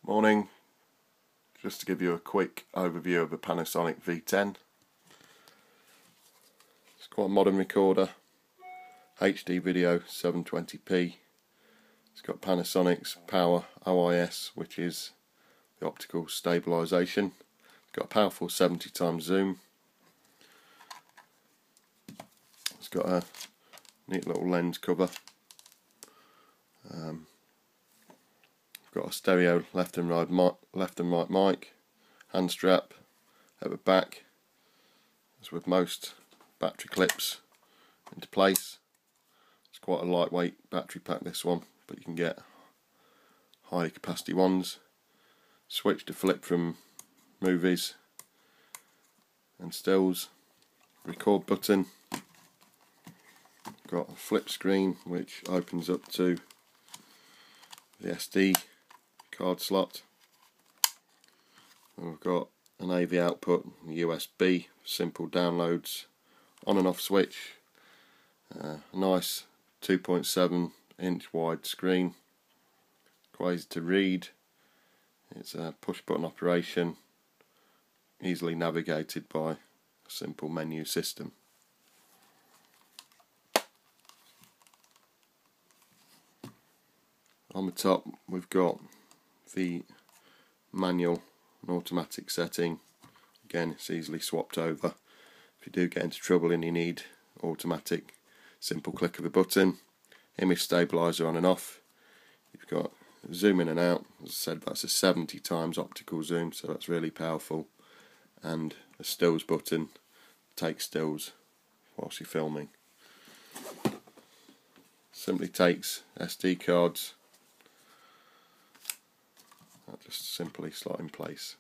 Morning. Just to give you a quick overview of the Panasonic V10. It's quite a modern recorder, HD video 720p. It's got Panasonic's Power OIS, which is the optical stabilisation. It's got a powerful 70x zoom. It's got a neat little lens cover. Got a stereo left and right mic, hand strap at the back, as with most battery clips into place. It's quite a lightweight battery pack, this one, but you can get high capacity ones. Switch to flip from movies and stills. Record button. Got a flip screen which opens up to the SD card slot. And we've got an AV output, USB, simple downloads, on and off switch, a nice 2.7 inch wide screen, quite easy to read. It's a push button operation, easily navigated by a simple menu system. On the top we've got the manual and automatic setting. Again, it's easily swapped over. If you do get into trouble and you need automatic, simple click of a button. Image stabilizer on and off. You've got zoom in and out. As I said, that's a 70x optical zoom, so that's really powerful. And a stills button, take stills whilst you're filming. Simply takes SD cards. That just simply slot in place.